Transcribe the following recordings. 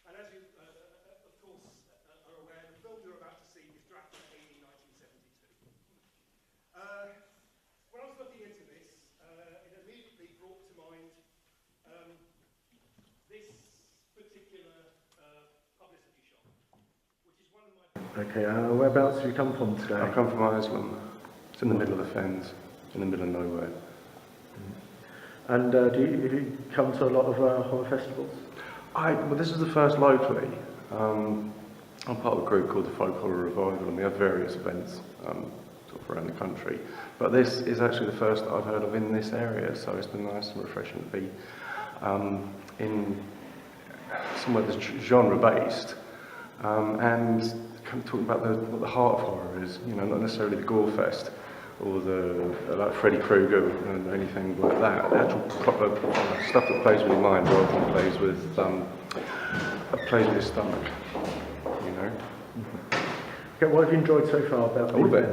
And as you, of course, are aware, the film you're about to see was drafted in 1972. When I was looking into this, it immediately brought to mind this particular publicity shot, which is one of my... Okay, whereabouts have you come from today? I've come from Iceland. It's in the middle of the Fens, in the middle of nowhere. And have you come to a lot of horror festivals? Well, this is the first locally. I'm part of a group called the Folk Horror Revival, and we have various events sort of around the country. But this is actually the first that I've heard of in this area, so it's been nice and refreshing to be in somewhere that's genre-based, and kind of talking about what the heart of horror is. You know, not necessarily the gore fest or the like Freddy Krueger and anything like that. The actual proper stuff that plays with your mind rather than plays with your stomach. You know. Okay, what have you enjoyed so far about all of it?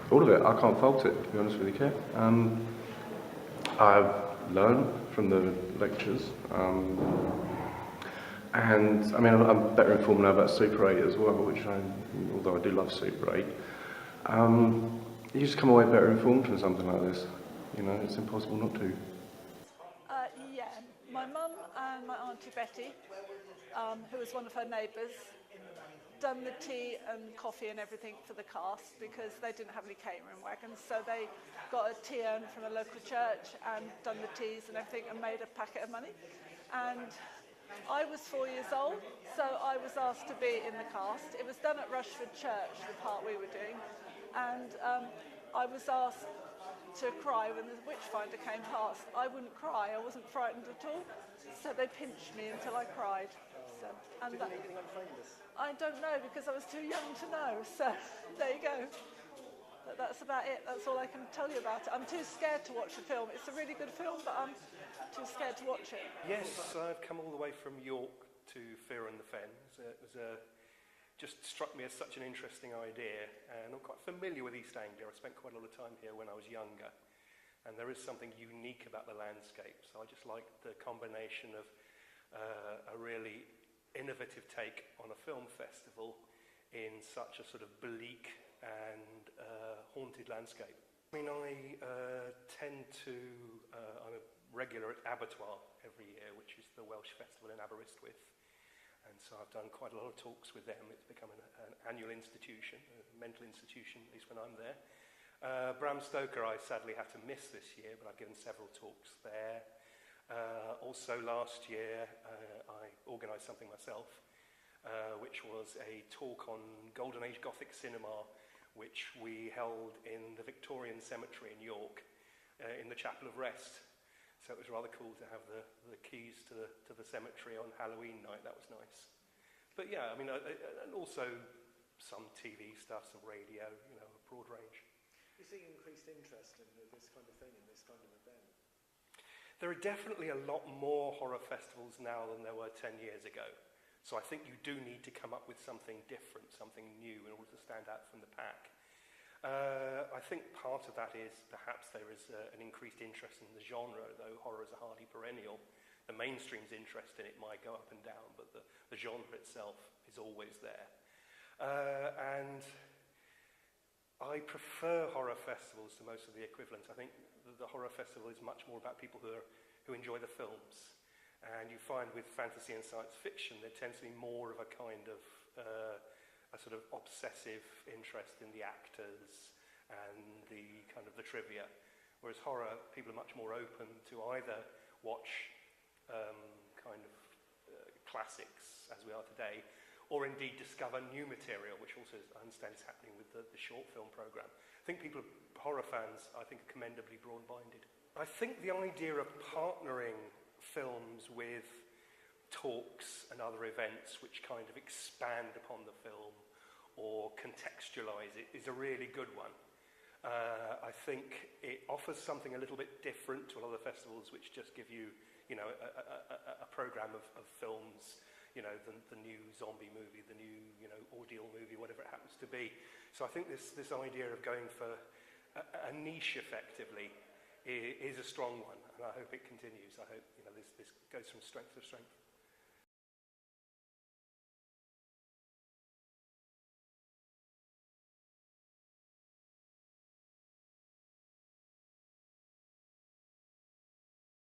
All of it. I can't fault it, to be honest with you, Kev. I've learned from the lectures, and I mean I'm better informed now about Super 8 as well, which although I do love Super 8. You just come away better informed from something like this. You know, it's impossible not to. Yeah, my mum and my auntie Betty, who was one of her neighbours, done the tea and coffee and everything for the cast because they didn't have any catering wagons, so they got a tea urn from a local church and done the teas and everything and made a packet of money. And I was 4 years old, so I was asked to be in the cast. It was done at Rushford Church, the part we were doing, and I was asked to cry when the Witchfinder came past. I wouldn't cry, I wasn't frightened at all, so they pinched me until I cried. So, and did you make anyone famous? I don't know, because I was too young to know, so there you go. But that's about it, that's all I can tell you about it. I'm too scared to watch the film. It's a really good film, but I'm too scared to watch it. Yes, I've come all the way from York to Fear and the Fens. It was just struck me as such an interesting idea, and I'm quite familiar with East Anglia. I spent quite a lot of time here when I was younger, and there is something unique about the landscape, so I just like the combination of a really innovative take on a film festival in such a sort of bleak and haunted landscape. I mean, I tend to, I'm a regular at Abertoir every year, which is the Welsh festival in Aberystwyth. And so I've done quite a lot of talks with them. It's become an annual institution, a mental institution, at least when I'm there. Bram Stoker I sadly had to miss this year, but I've given several talks there. Also last year I organised something myself, which was a talk on Golden Age Gothic cinema, which we held in the Victorian Cemetery in York, in the Chapel of Rest. So it was rather cool to have the keys to the cemetery on Halloween night. That was nice. But yeah, I mean, and also some TV stuff, some radio, you know, a broad range. You see increased interest in this kind of thing, in this kind of event? There are definitely a lot more horror festivals now than there were 10 years ago. So I think you do need to come up with something different, something new in order to stand out from the pack. I think part of that is perhaps there is an increased interest in the genre, though horror is a hardy perennial. The mainstream's interest in it might go up and down, but the genre itself is always there. And I prefer horror festivals to most of the equivalents. I think the horror festival is much more about people who enjoy the films. And you find with fantasy and science fiction, there tends to be more of a kind of a sort of obsessive interest in the actors and the kind of the trivia. Whereas horror, people are much more open to either watch kind of classics as we are today, or indeed discover new material, which also I understand is happening with the short film programme. I think horror fans, I think, are commendably broad-minded. I think the idea of partnering films with talks and other events which kind of expand upon the film or contextualise it is a really good one. I think it offers something a little bit different to a lot of the festivals which just give you, you know, a programme of films, you know, the new zombie movie, the new, you know, ordeal movie, whatever it happens to be. So I think this idea of going for a niche effectively is a strong one, and I hope it continues. I hope, you know, this goes from strength to strength.